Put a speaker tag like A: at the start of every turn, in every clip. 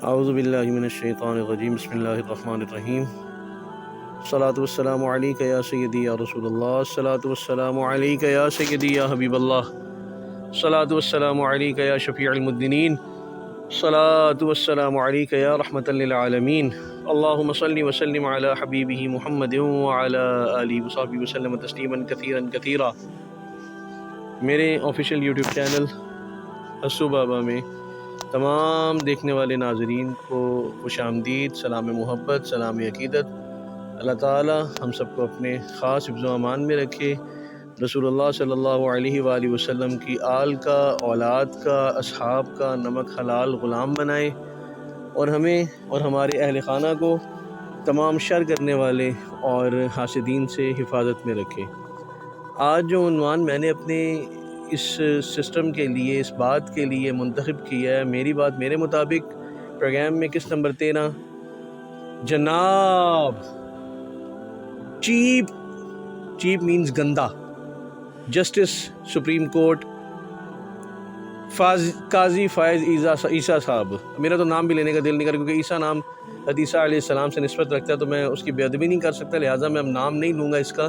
A: اعوذ باللہ من الشیطان الرجیم بسم اللہ الرحمن الرحیم الصلاۃ والسلام علیک یا سیدی یا رسول اللہ الصلاۃ والسلام علیک یا سیدی یا حبیب اللہ الصلاۃ والسلام علیک یا شفیع المذنبین الصلاۃ والسلام علیک یا رحمۃ للعالمین اللہم صلی وسلم علی حبیبہ محمد وعلی آلہ وصحبہ وسلم تسلیما کثیرا کثیرا۔ میرے آفیشیل یوٹیوب چینل حسو بابا میں تمام دیکھنے والے ناظرین کو خوش آمدید، سلام محبت، سلام عقیدت۔ اللہ تعالی ہم سب کو اپنے خاص حفظ و امان میں رکھے، رسول اللہ صلی اللہ علیہ وآلہ وسلم کی آل کا، اولاد کا، اصحاب کا نمک حلال غلام بنائے، اور ہمیں اور ہمارے اہل خانہ کو تمام شر کرنے والے اور حاسدین سے حفاظت میں رکھے۔ آج جو عنوان میں نے اپنے اس سسٹم کے لیے، اس بات کے لیے منتخب کیا ہے، میری بات میرے مطابق، پروگرام میں قسط نمبر 13، جناب چیپ مینز گندا، جسٹس سپریم کورٹ قاضی فائز عیسیٰ صاحب۔ میرا تو نام بھی لینے کا دل نہیں کر، کیونکہ عیسیٰ نام حضرت عیسیٰ علیہ السلام سے نسبت رکھتا ہے، تو میں اس کی بے ادبی نہیں کر سکتا، لہٰذا میں اب نام نہیں لوں گا اس کا۔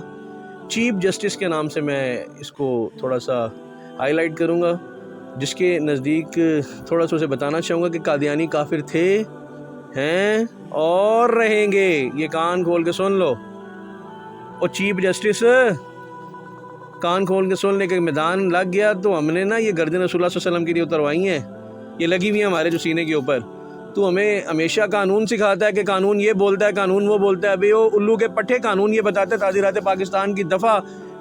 A: چیف جسٹس کے نام سے میں اس کو تھوڑا سا ہائی لائٹ کروں گا، جس کے نزدیک تھوڑا سا اسے بتانا چاہوں گا کہ قادیانی کافر تھے، ہیں اور رہیں گے۔ یہ کان کھول کے سن لو، اور چیف جسٹس کان کھول کے سن لے کے میدان لگ گیا تو ہم نے نا یہ گردن رسول اللہ صلی اللہ علیہ وسلم کے لیے اتروائی ہیں، یہ لگی ہوئی ہیں ہمارے جو سینے کے اوپر۔ تو ہمیں ہمیشہ قانون سکھاتا ہے کہ قانون یہ بولتا ہے، قانون وہ بولتا ہے۔ ابھی وہ الو کے پٹھے قانون یہ بتاتا ہے تعزیرات پاکستان کی دفعہ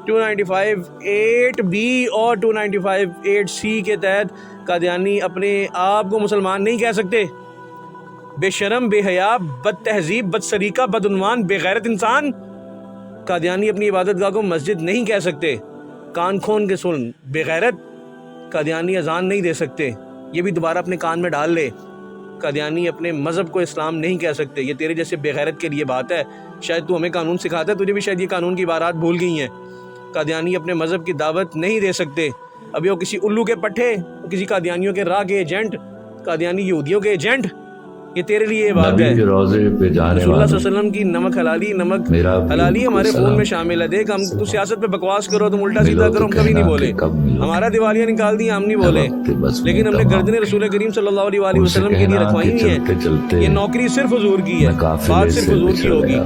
A: 295(8)B اور 295(8)C کے تحت قادیانی اپنے آپ کو مسلمان نہیں کہہ سکتے۔ بے شرم، بے حیا، بد تہذیب، بد سلیقہ، بدعنوان، بے غیرت انسان قادیانی اپنی عبادت گاہ کو مسجد نہیں کہہ سکتے۔ کان کھول کے سن، بے غیرت، قادیانی اذان نہیں دے سکتے، یہ بھی دوبارہ اپنے کان میں ڈال لے۔ قادیانی اپنے مذہب کو اسلام نہیں کہہ سکتے، یہ تیرے جیسے بے غیرت کے لیے بات ہے۔ شاید تو ہمیں قانون سکھاتا ہے، تجھے بھی شاید یہ قانون کی عبارات بھول گئی ہیں۔ قادیانی اپنے مذہب کی دعوت نہیں دے سکتے۔ ابھی وہ کسی الو کے پٹھے، کسی قادیانیوں کے راہ کے ایجنٹ، قادیانی یہودیوں کے ایجنٹ، یہ تیرے لیے یہ بات ہے۔
B: نبی کے روضے پہ جانے
A: رسول اللہ صلی اللہ
B: والوں،
A: علیہ وسلم کی نمک حلالی ہمارے خون میں شامل ہے۔ دیکھ، ہم تو سیاست پہ بکواس کرو، تم الٹا سیدھا کرو، ہم کبھی نہیں بولے۔ ہمارا دیوالیاں نکال دی ہم نہیں بولے، لیکن ہم نے گردنیں رسول کریم صلی اللہ علیہ وآلہ وسلم کے لیے رکھوائی ہوئی ہیں۔ یہ نوکری صرف حضور کی ہے، بات صرف حضور کی ہوگی۔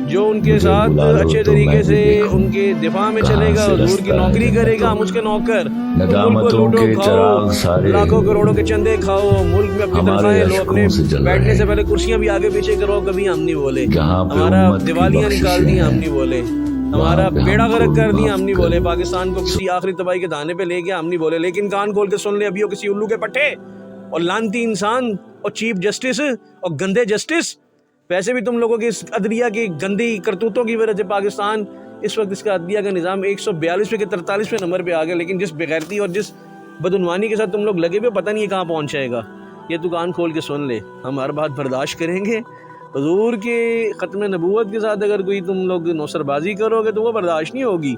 A: جو ان کے ساتھ اچھے طریقے سے ان کے دفاع میں چلے گا، حضور کی نوکری کرے گا، ہم اس کے نوکر۔ ملک کو لوٹو کھاؤ، لاکھوں کروڑوں کے چندے کھاؤ، ملک میں اپنی تنخواہیں لو، اپنے بیٹھنے سے پہلے کرسیاں بھی آگے پیچھے کرو، کبھی ہم نہیں بولے۔ ہمارا دیوالیاں نکال دی ہم نہیں بولے، ہمارا بیڑا غرق کر دیا ہم نہیں بولے، پاکستان کو کسی آخری تباہی کے دانے پہ لے گیا ہم نہیں بولے۔ لیکن کان کھول کے سن لے، ابھی وہ کسی الو کے پٹھے اور لانتی انسان اور چیف جسٹس اور گندے جسٹس۔ ویسے بھی تم لوگوں کی اس عدلیہ کی گندی کرتوتوں کی وجہ سے پاکستان اس وقت اس کا عدلیہ کا نظام 142 کے 43ویں نمبر پہ آ گیا، لیکن جس بغیرتی اور جس بدعنوانی کے ساتھ تم لوگ لگے ہوئے، پتہ نہیں یہ کہاں پہنچ جائے گا۔ یہ تو کان کھول کے سن لے، ہم ہر بات برداشت کریں گے۔ حضور کے ختم نبوت کے ساتھ اگر کوئی تم لوگ نوسر بازی کرو گے تو وہ برداشت نہیں ہوگی،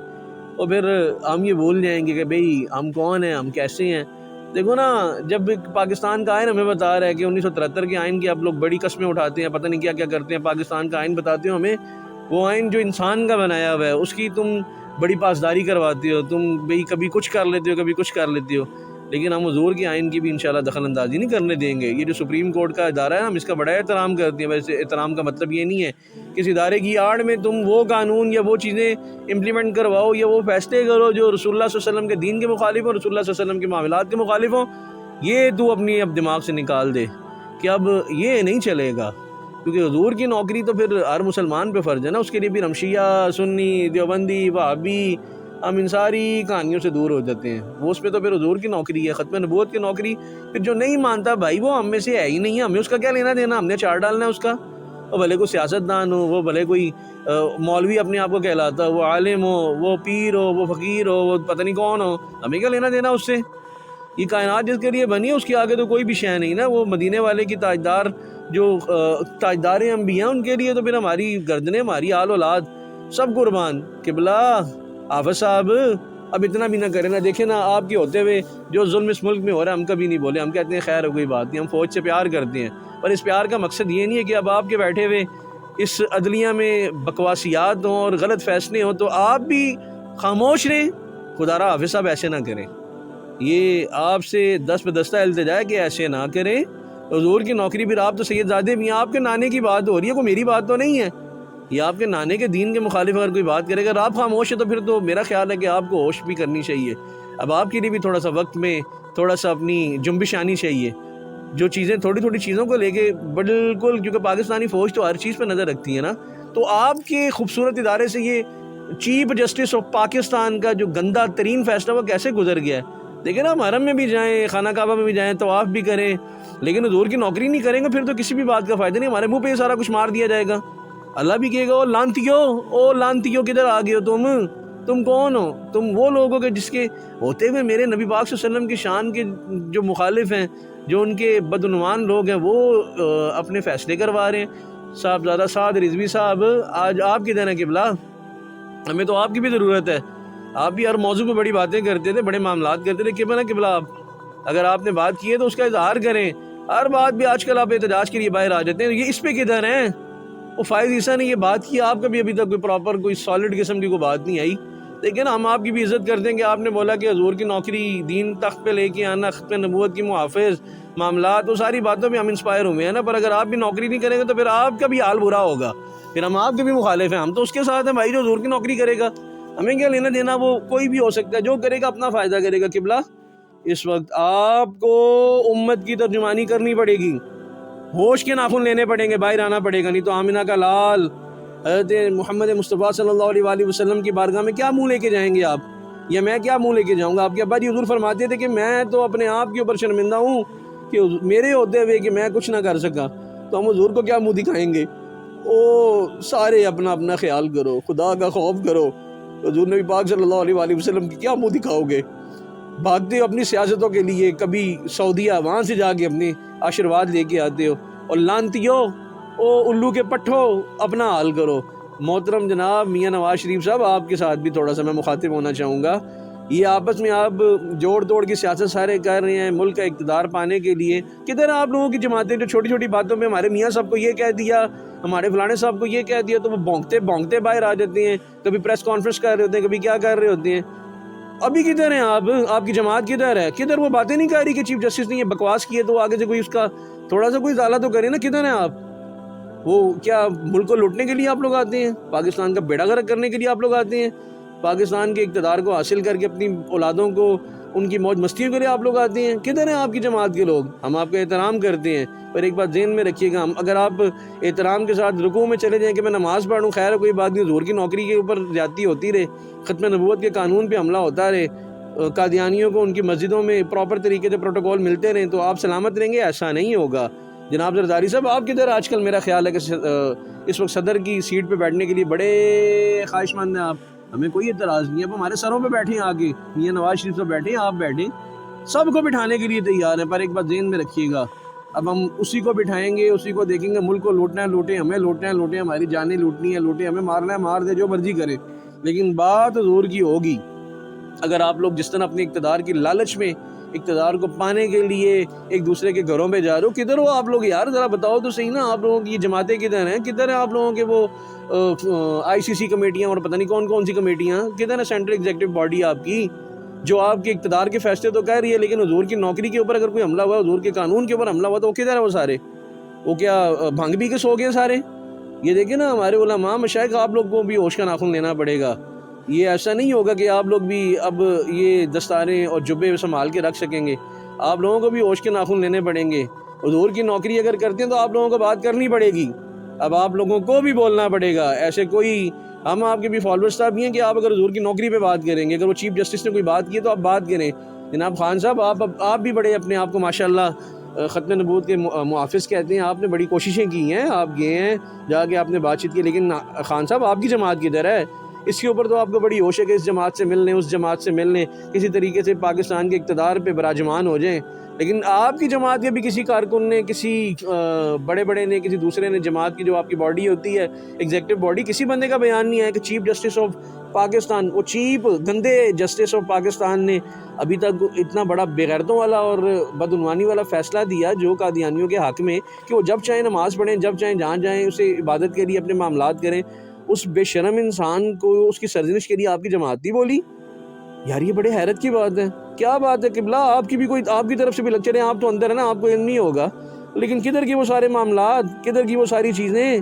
A: اور پھر ہم یہ بھول جائیں گے کہ بھئی ہم کون ہیں، ہم کیسے ہیں۔ دیکھو نا، جب پاکستان کا آئین ہمیں بتا رہا ہے کہ 1973 کے آئین کی آپ لوگ بڑی قسمیں اٹھاتے ہیں، پتہ نہیں کیا کیا کرتے ہیں، پاکستان کا آئین بتاتے ہو ہمیں، وہ آئین جو انسان کا بنایا ہوا ہے اس کی تم بڑی پاسداری کرواتے ہو، تم بھئی کبھی کچھ کر لیتے ہو، کبھی کچھ کر لیتے ہو، لیکن ہم حضور کے آئین کی بھی انشاءاللہ دخل اندازی نہیں کرنے دیں گے۔ یہ جو سپریم کورٹ کا ادارہ ہے، ہم اس کا بڑا احترام کرتے ہیں۔ ویسے احترام کا مطلب یہ نہیں ہے کہ اس ادارے کی آڑ میں تم وہ قانون یا وہ چیزیں امپلیمنٹ کرواؤ یا وہ فیصلے کرو جو رسول اللہ صلی اللہ علیہ وسلم کے دین کے مخالف ہوں، رسول اللہ صلی اللہ علیہ وسلم کے معاملات کے مخالف ہوں۔ یہ تو اپنی اب دماغ سے نکال دے کہ اب یہ نہیں چلے گا، کیونکہ حضور کی نوکری تو پھر ہر مسلمان پہ فرض ہے نا۔ اس کے لیے پھر ہم شیعہ، سنی، دیوبندی، وہابی، ہم ان ساری کہانیوں سے دور ہو جاتے ہیں۔ وہ اس پہ تو پھر حضور کی نوکری ہے، ختم نبوت کی نوکری۔ پھر جو نہیں مانتا بھائی، وہ ہم میں سے ہے ہی نہیں ہے، ہمیں اس کا کیا لینا دینا، ہم نے چار ڈالنا ہے اس کا۔ وہ بھلے کوئی سیاست دان ہو، وہ بھلے کوئی مولوی اپنے آپ کو کہلاتا ہو، وہ عالم ہو، وہ پیر ہو، وہ فقیر ہو، وہ پتہ نہیں کون ہو، ہمیں کیا لینا دینا اس سے۔ یہ کائنات جس کے لیے بنی ہے اس کے آگے تو کوئی بھی شے نہیں نا۔ وہ مدینے والے کی تاجدار جو تاجدار انبیاء ان کے لیے تو پھر ہماری گردنیں، ہماری آل اولاد سب قربان۔ قبلہ حافظ صاحب اب اتنا بھی نہ کریں نا. دیکھیں نا آپ کے ہوتے ہوئے جو ظلم اس ملک میں ہو رہا ہے ہم کبھی نہیں بولے, ہم کہتے ہیں خیر ہو کوئی بات نہیں, ہم فوج سے پیار کرتے ہیں, پر اس پیار کا مقصد یہ نہیں ہے کہ اب آپ کے بیٹھے ہوئے اس عدلیہ میں بکواسیات ہوں اور غلط فیصلے ہوں تو آپ بھی خاموش رہیں. خدا را حافظ صاحب ایسے نہ کریں, یہ آپ سے دست پہ دستہ التجا ہے کہ ایسے نہ کریں. حضور کی نوکری بھی آپ تو سید زادے بھی ہیں, آپ کے نانے کی بات ہو رہی ہے, کوئی میری بات تو نہیں ہے. یہ آپ کے نانے کے دین کے مخالف اگر کوئی بات کرے گا آپ خاموش ہے تو پھر تو میرا خیال ہے کہ آپ کو ہوش بھی کرنی چاہیے. اب آپ کے لیے بھی تھوڑا سا وقت میں تھوڑا سا اپنی جنبش آنی چاہیے. جو چیزیں تھوڑی تھوڑی چیزوں کو لے کے بالکل, کیونکہ پاکستانی فوج تو ہر چیز پہ نظر رکھتی ہے نا, تو آپ کے خوبصورت ادارے سے یہ چیف جسٹس آف پاکستان کا جو گندہ ترین فیصلہ وہ کیسے گزر گیا ہے. دیکھیں نا, ہم حرم میں بھی جائیں, خانہ کعبہ میں بھی جائیں, طواف بھی کریں, لیکن حضور کی نوکری نہیں کریں گے پھر تو کسی بھی بات کا فائدہ نہیں. ہمارے منہ پہ یہ سارا کچھ مار دیا جائے گا. اللہ بھی کہے گا او لانتیو کدھر آ گئے ہو تم کون ہو؟ تم وہ لوگ ہو کہ جس کے ہوتے ہوئے میرے نبی پاک صلی اللہ علیہ وسلم کی شان کے جو مخالف ہیں, جو ان کے بدعنوان لوگ ہیں, وہ اپنے فیصلے کروا رہے ہیں. صاحبزادہ سعد رضوی صاحب آج آپ کدھر ہیں قبلہ؟ ہمیں تو آپ کی بھی ضرورت ہے. آپ بھی ہر موضوع پہ بڑی باتیں کرتے تھے, بڑے معاملات کرتے تھے, قبلہ آپ اگر آپ نے بات کی ہے تو اس کا اظہار کریں. ہر بات بھی آج کل آپ احتجاج کے لیے باہر آ جاتے ہیں, یہ اس پہ کدھر ہیں؟ وہ فائز عیسیٰ نے یہ بات کی, آپ کا بھی ابھی تک کوئی پراپر کوئی سالڈ قسم کی کوئی بات نہیں آئی. لیکن ہم آپ کی بھی عزت کرتے ہیں کہ آپ نے بولا کہ حضور کی نوکری, دین تخت پہ لے کے آنا, ختم نبوت کی محافظ معاملات, وہ ساری باتوں پہ ہم انسپائر ہوئے ہیں نا. پر اگر آپ بھی نوکری نہیں کریں گے تو پھر آپ کا بھی حال برا ہوگا, پھر ہم آپ کے بھی مخالف ہیں. ہم تو اس کے ساتھ ہیں بھائی جو حضور کی نوکری کرے گا, ہمیں کیا لینا دینا, وہ کوئی بھی ہو سکتا ہے, جو کرے گا اپنا فائدہ کرے گا. قبلہ اس وقت آپ کو امت کی ترجمانی کرنی پڑے گی, ہوش کے ناخن لینے پڑیں گے, باہر آنا پڑے گا, نہیں تو آمینہ کا لال حضرت محمد مصطفیٰ صلی اللہ علیہ وآلہ وسلم کی بارگاہ میں کیا منہ لے کے جائیں گے آپ, یا میں کیا منہ لے کے جاؤں گا؟ آپ کے ابا جی حضور فرماتے تھے کہ میں تو اپنے آپ کے اوپر شرمندہ ہوں کہ میرے ہوتے ہوئے کہ میں کچھ نہ کر سکا, تو ہم حضور کو کیا منہ دکھائیں گے؟ او سارے اپنا اپنا خیال کرو, خدا کا خوف کرو. حضور نبی پاک صلی اللہ علیہ وآلہ وسلم کی کیا منہ دکھاؤ گے؟ بھاگتے ہو اپنی سیاستوں کے لیے, کبھی سعودیہ, وہاں سے جا کے اپنے آشرواد لے کے آتے ہو, اور لانتیو او الو کے پٹھو اپنا حال کرو. محترم جناب میاں نواز شریف صاحب, آپ کے ساتھ بھی تھوڑا سا میں مخاطب ہونا چاہوں گا. یہ آپس میں آپ جوڑ توڑ کی سیاست سارے کر رہے ہیں ملک کا اقتدار پانے کے لیے. کدھر آپ لوگوں کی جماعتیں جو چھوٹی چھوٹی باتوں پہ ہمارے میاں صاحب کو یہ کہہ دیا, ہمارے فلانے صاحب کو یہ کہہ دیا, تو وہ بھونکتے باہر آ جاتے ہیں, کبھی پریس کانفرنس کر رہے ہوتے ہیں, کبھی کیا کر رہے ہوتے ہیں. ابھی کدھر ہیں آپ کی جماعت کدھر ہے؟ کدھر وہ باتیں نہیں کہہ رہی کہ چیف جسٹس نے یہ بکواس کی ہے تو آگے سے کوئی اس کا تھوڑا سا کوئی ازالہ تو کرے نا. کدھر ہیں آپ؟ وہ کیا ملک کو لوٹنے کے لیے آپ لوگ آتے ہیں؟ پاکستان کا بیڑا غرق کرنے کے لیے آپ لوگ آتے ہیں؟ پاکستان کے اقتدار کو حاصل کر کے اپنی اولادوں کو ان کی موج مستیوں کے لیے آپ لوگ آتے ہیں؟ کدھر ہیں آپ کی جماعت کے لوگ؟ ہم آپ کا احترام کرتے ہیں, پر ایک بات ذہن میں رکھیے گا, اگر آپ احترام کے ساتھ رکوع میں چلے جائیں کہ میں نماز پڑھوں, خیر کوئی بات نہیں, حضور کی نوکری کے اوپر زیادتی ہوتی رہے, ختم نبوت کے قانون پہ حملہ ہوتا رہے, قادیانیوں کو ان کی مسجدوں میں پراپر طریقے سے پروٹوکول ملتے رہیں, تو آپ سلامت رہیں گے. ایسا نہیں ہوگا. جناب زرداری صاحب آپ کدھر آج کل؟ میرا خیال ہے کہ اس وقت صدر کی سیٹ پہ بیٹھنے کے لیے بڑے خواہش مند ہیں آپ. ہمیں کوئی اعتراض نہیں ہے, اب ہمارے سروں پہ بیٹھے ہیں, آگے میاں نواز شریف صاحب بیٹھے ہیں, آپ بیٹھیں, سب کو بٹھانے کے لیے تیار ہیں. پر ایک بات ذہن میں رکھیے گا, اب ہم اسی کو بٹھائیں گے, اسی کو دیکھیں گے, ملک کو لوٹنا ہے لوٹیں, ہمیں لوٹنا ہے لوٹیں, ہماری جانیں لوٹنی ہے لوٹیں, ہمیں مارنا ہے مار دے, جو مرضی کریں, لیکن بات حضور کی ہوگی. اگر آپ لوگ جس طرح اپنے اقتدار کی لالچ میں اقتدار کو پانے کے لیے ایک دوسرے کے گھروں پہ جا رہے ہو, کدھر ہو آپ لوگ یار؟ ذرا بتاؤ تو صحیح نا, آپ لوگوں کی جماعتیں کدھر ہیں؟ کدھر ہیں آپ لوگوں کے وہ ICC کمیٹیاں اور پتہ نہیں کون سی کمیٹیاں, کدھر ہے سینٹرل ایگزیکٹو باڈی آپ کی جو آپ کے اقتدار کے فیصلے تو کہہ رہی ہے, لیکن حضور کی نوکری کے اوپر اگر کوئی حملہ ہوا, حضور کے قانون کے اوپر حملہ ہوا, تو وہ کدھر ہے؟ وہ سارے وہ کیا بھنگ پی کے سو گئے سارے؟ یہ دیکھیں نا ہمارے علماء مشائخ, آپ لوگ کو بھی ہوش کا ناخن لینا پڑے گا. یہ ایسا نہیں ہوگا کہ آپ لوگ بھی اب یہ دستاریں اور جبے سنبھال کے رکھ سکیں گے. آپ لوگوں کو بھی ہوش کے ناخن لینے پڑیں گے. حضور کی نوکری اگر کرتے ہیں تو آپ لوگوں کو بات کرنی پڑے گی, اب آپ لوگوں کو بھی بولنا پڑے گا. ایسے کوئی ہم آپ کے بھی فالوور صاحب بھی ہیں کہ آپ اگر حضور کی نوکری پہ بات کریں گے, اگر وہ چیف جسٹس نے کوئی بات کی ہے تو آپ بات کریں. جناب خان صاحب آپ بھی بڑے اپنے آپ کو ماشاءاللہ ختم نبوت کے محافظ کہتے ہیں, آپ نے بڑی کوششیں کی ہیں, آپ گئے ہیں جا کے آپ نے بات چیت کی, لیکن خان صاحب آپ کی جماعت کدھر ہے؟ اس کے اوپر تو آپ کو بڑی ہوش ہے کہ اس جماعت سے مل لیں اس جماعت سے مل لیں، کسی طریقے سے پاکستان کے اقتدار پہ براجمان ہو جائیں۔ لیکن آپ کی جماعت کے بھی کسی کارکن نے، کسی بڑے بڑے نے، کسی دوسرے نے، جماعت کی جو آپ کی باڈی ہوتی ہے ایگزیکٹو باڈی، کسی بندے کا بیان نہیں ہے کہ چیف جسٹس آف پاکستان، وہ چیپ گندے جسٹس آف پاکستان نے ابھی تک اتنا بڑا بے غیرتوں والا اور بدعنوانی والا فیصلہ دیا جو قادیانیوں کے حق میں کہ وہ جب چاہیں نماز پڑھیں، جب چاہیں جہاں جائیں، اسے عبادت کے لیے اپنے معاملات کریں، اس بے شرم انسان کو اس کی سرزنش کے لیے آپ کی جماعت نہیں بولی؟ یار یہ بڑے حیرت کی بات ہے۔ کیا بات ہے قبلہ، آپ کی بھی کوئی، آپ کی طرف سے بھی لیکچر ہیں، آپ تو اندر ہے نا، آپ کو علم نہیں ہوگا، لیکن کدھر کی وہ سارے معاملات، کدھر کی وہ ساری چیزیں،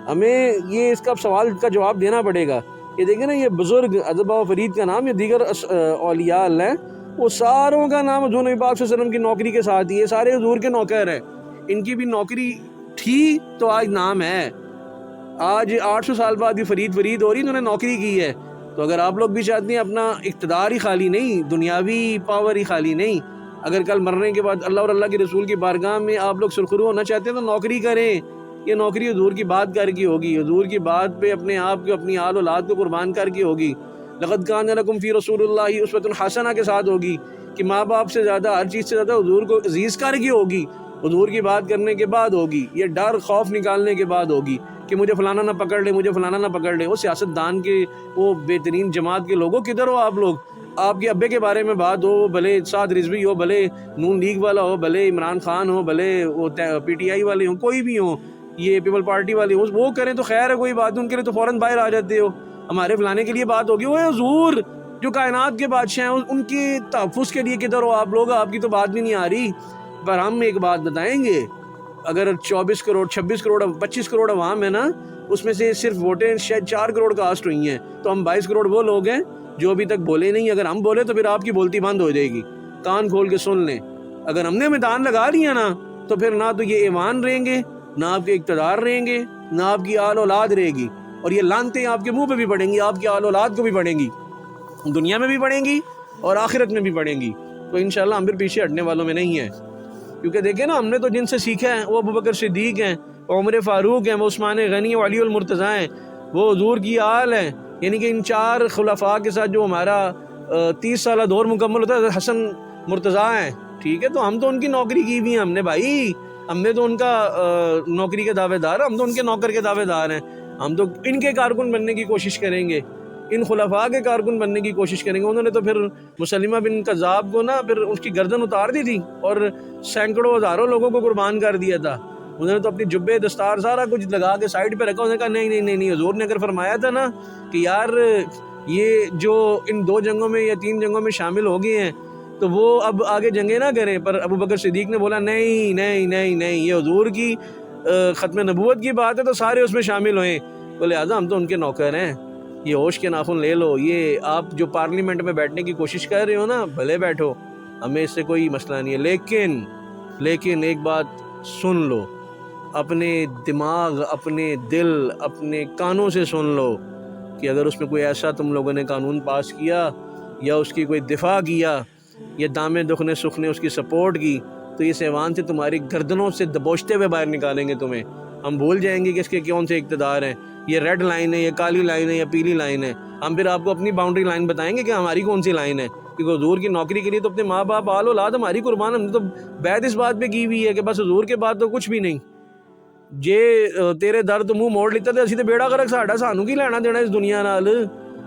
A: ہمیں یہ اس کا سوال کا جواب دینا پڑے گا۔ یہ دیکھیں نا، یہ بزرگ ادبا و فرید کا نام، یہ دیگر اولیاء اللہ وہ ساروں کا نام حضور نبی پاک صلی اللہ علیہ وسلم کی نوکری کے ساتھ ہی ہے، سارے حضور کے نوکر ہیں۔ ان کی بھی نوکری تھی تو آج نام ہے، آج 800 سال بعد بھی فرید ہو رہی، انہوں نے نوکری کی ہے۔ تو اگر آپ لوگ بھی چاہتے ہیں اپنا اقتدار ہی خالی نہیں، دنیاوی پاور ہی خالی نہیں، اگر کل مرنے کے بعد اللہ اور اللہ کے رسول کی بارگاہ میں آپ لوگ سرخرو ہونا چاہتے ہیں تو نوکری کریں۔ یہ نوکری حضور کی بات کر کے ہوگی، حضور کی بات پہ اپنے آپ کو، اپنی آل اولاد کو قربان کر کے ہوگی۔ لقد کان لکم فی رسول اللہ اسوۃ حسنہ کے ساتھ ہوگی، کہ ماں باپ سے زیادہ، ہر چیز سے زیادہ حضور کو عزیز کر کے ہوگی، حضور کی بات کرنے کے بعد ہوگی، یہ ڈر خوف نکالنے کے بعد ہوگی کہ مجھے فلانا نہ پکڑ لے، مجھے فلانا نہ پکڑ لے۔ وہ سیاستدان کے، وہ بہترین جماعت کے لوگوں، کدھر ہو آپ لوگ؟ آپ کے ابے کے بارے میں بات ہو، بھلے سعد رضوی ہو، بھلے نون لیگ والا ہو، بھلے عمران خان ہو، بھلے وہ پی ٹی آئی والے ہوں، کوئی بھی ہوں، یہ پیپل پارٹی والے ہوں، وہ کریں تو خیر ہے، کوئی بات نہیں، ان کے لیے تو فوراً باہر آ جاتے ہو۔ ہمارے فلانے کے لیے بات ہوگی، وہ حضور جو کائنات کے بادشاہ ہیں، ان کے تحفظ کے لیے کدھر ہو آپ لوگ؟ آپ کی تو بات بھی نہیں آ رہی۔ پر ہم ایک بات بتائیں گے، اگر 24 کروڑ 26 کروڑ 25 کروڑ عوام ہے نا، اس میں سے صرف ووٹیں شاید 4 کروڑ کاسٹ ہوئی ہیں، تو ہم 22 کروڑ وہ لوگ ہیں جو ابھی تک بولے نہیں۔ اگر ہم بولے تو پھر آپ کی بولتی بند ہو جائے گی، کان کھول کے سن لیں۔ اگر ہم نے میدان لگا لیا نا، تو پھر نہ تو یہ ایوان رہیں گے، نہ آپ کے اقتدار رہیں گے، نہ آپ کی آل اولاد رہے گی، اور یہ لانتیں آپ کے منہ پہ بھی پڑیں گی، آپ کی آل اولاد کو بھی پڑیں گی، دنیا میں بھی پڑیں گی اور آخرت میں بھی پڑیں گی۔ تو انشاءاللہ ہم پھر پیچھے ہٹنے والوں میں نہیں ہیں، کیونکہ دیکھیں نا، ہم نے تو جن سے سیکھا ہے وہ ابوبکر صدیق ہیں، وہ عمر فاروق ہیں، وہ عثمان غنی، وہ علی المرتضیٰ ہیں، وہ حضور کی آل ہیں۔ یعنی کہ ان 4 خلفاء کے ساتھ جو ہمارا 30 سالہ دور مکمل ہوتا ہے، حسن مرتضیٰ ہیں، ٹھیک ہے؟ تو ہم تو ان کی نوکری کی بھی ہیں ہم نے بھائی، ہم نے تو ان کا نوکری کے دعوے دار، ہم تو ان کے نوکر کے دعوے دار ہیں، ہم تو ان کے کارکن بننے کی کوشش کریں گے، ان خلفاء کے کارکن بننے کی کوشش کریں گے۔ انہوں نے تو پھر مسلمہ بن کذاب کو نا، پھر اس کی گردن اتار دی تھی اور سینکڑوں ہزاروں لوگوں کو قربان کر دیا تھا۔ انہوں نے تو اپنی جبے دستار سارا کچھ لگا کے سائڈ پہ رکھا، انہوں نے کہا نہیں نہیں نہیں نہیں، حضور نے اگر فرمایا تھا نا کہ یار یہ جو ان 2 جنگوں میں یا 3 جنگوں میں شامل ہو گئے ہیں تو وہ اب آگے جنگیں نہ کریں، پر ابوبکر صدیق نے بولا نہیں نہیں نہیں نہیں، یہ حضور کی ختم نبوت کی بات ہے تو سارے اس میں شامل ہوئیں، تو لہٰذا ہم تو ان کے نوکر ہیں۔ یہ ہوش کے ناخن لے لو، یہ آپ جو پارلیمنٹ میں بیٹھنے کی کوشش کر رہے ہو نا، بھلے بیٹھو، ہمیں اس سے کوئی مسئلہ نہیں ہے، لیکن ایک بات سن لو، اپنے دماغ، اپنے دل، اپنے کانوں سے سن لو کہ اگر اس میں کوئی ایسا تم لوگوں نے قانون پاس کیا یا اس کی کوئی دفاع کیا یا دامے دکھنے سکھنے اس کی سپورٹ کی، تو اس ایوان سے تمہاری گردنوں سے دبوچتے ہوئے باہر نکالیں گے تمہیں۔ ہم بھول جائیں گے کہ اس کے کون سے اقتدار ہیں، یہ ریڈ لائن ہے، یہ کالی لائن ہے، یا پیلی لائن ہے۔ ہم پھر آپ کو اپنی باؤنڈری لائن بتائیں گے کہ ہماری کون سی لائن ہے، کیونکہ حضور کی نوکری کے لیے تو اپنے ماں باپ، آل اولاد ہماری قربان، ہم نے تو بیعت اس بات پہ کی ہوئی ہے کہ بس حضور کے بعد تو کچھ بھی نہیں۔ جے تیرے در تو منہ موڑ لیتا تھا، اسی تے بیڑا غرق ساڈا، سانو کی لینا دینا اس دنیا نال؟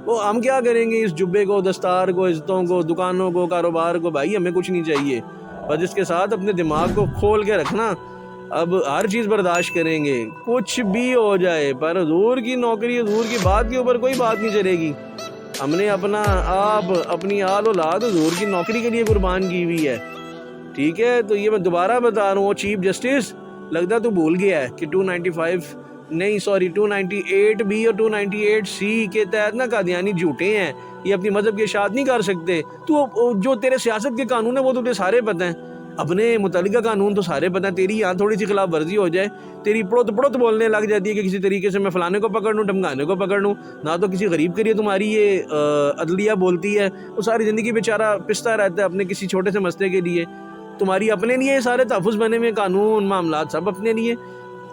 A: وہ ہم کیا کریں گے اس جبے کو، دستار کو، عزتوں کو، دکانوں کو، کاروبار کو؟ بھائی ہمیں کچھ نہیں چاہیے، بس اس کے ساتھ اپنے دماغ کو کھول کے رکھنا، اب ہر چیز برداشت کریں گے، کچھ بھی ہو جائے، پر حضور کی نوکری، حضور کی بات کے اوپر کوئی بات نہیں چلے گی۔ ہم نے اپنا آپ، اپنی آل اولاد حضور کی نوکری کے لیے قربان کی ہوئی ہے، ٹھیک ہے؟ تو یہ میں دوبارہ بتا رہا ہوں، چیف جسٹس لگتا تو بھول گیا ہے کہ 298 بی اور 298 سی کے تحت نا قادیانی جھوٹے ہیں، یہ اپنی مذہب کی اشاعت نہیں کر سکتے۔ تو جو تیرے سیاست کے قانون ہیں وہ تو تجھے سارے پتہ ہیں، اپنے متعلقہ قانون تو سارے پتہ ہیں، تیری یہاں تھوڑی سی خلاف ورزی ہو جائے، تیری پڑوت بولنے لگ جاتی ہے کہ کسی طریقے سے میں فلانے کو پکڑ لوں، ڈھمکانے کو پکڑ لوں، نہ تو کسی غریب کے لیے تمہاری یہ عدلیہ بولتی ہے، وہ ساری زندگی بیچارہ پستا رہتا ہے اپنے کسی چھوٹے سے مسئلے کے لیے، تمہاری اپنے لیے یہ سارے تحفظ بنے ہوئے قانون معاملات سب اپنے لیے۔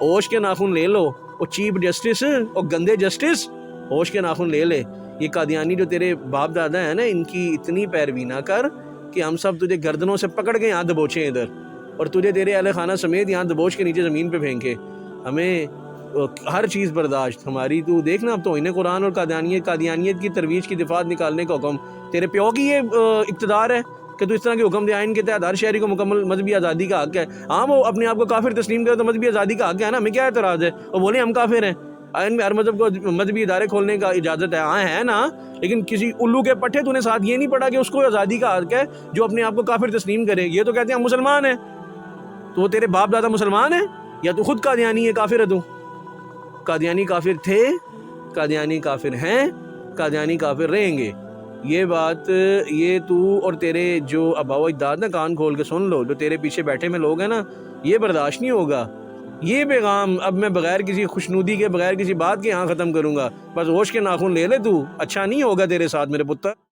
A: ہوش کے ناخن لے لو، وہ چیف جسٹس اور گندے جسٹس، ہوش کے ناخن لے لے، یہ قادیانی جو تیرے باپ دادا ہیں نا، ان کی اتنی پیروی نہ کر کہ ہم سب تجھے گردنوں سے پکڑ کے یہاں دبوچیں ادھر، اور تجھے تیرے اہل خانہ سمیت یہاں دبوچ کے نیچے زمین پہ پھینکے۔ ہمیں ہر چیز برداشت ہماری، تو دیکھنا اب توہین قرآن اور قادیانیت کی ترویج کی دفعات نکالنے کا حکم تیرے پیو کی یہ اقتدار ہے کہ تو اس طرح کے حکم دے؟ آئین کے تحت ہر شہری کو مکمل مذہبی آزادی کا حق ہے۔ ہاں وہ اپنے آپ کو کافر تسلیم کرے تو مذہبی آزادی کا حق ہے نا، ہمیں کیا اعتراض ہے؟ وہ بولے ہم کافر ہیں، آئین میں ہر مذہب کو مذہبی ادارے کھولنے کا اجازت ہے، ہاں ہے نا، لیکن کسی الو کے پٹھے تو نے ساتھ یہ نہیں پڑھا کہ اس کو آزادی کا حق ہے جو اپنے آپ کو کافر تسلیم کرے۔ یہ تو کہتے ہیں ہم مسلمان ہیں، تو وہ تیرے باپ دادا مسلمان ہیں یا تو خود قادیانی ہے، کافر ہے؟ تو قادیانی کافر تھے، قادیانی کافر ہیں، قادیانی کافر رہیں گے۔ یہ بات یہ تو اور تیرے جو آباء و اجداد نا کان کھول کے سن لو، جو تیرے پیچھے بیٹھے میں لوگ ہیں نا، یہ برداشت نہیں ہوگا۔ یہ پیغام اب میں بغیر کسی خوشنودی کے، بغیر کسی بات کے یہاں ختم کروں گا۔ بس ہوش کے ناخن لے لے، تو اچھا نہیں ہوگا تیرے ساتھ میرے پتر۔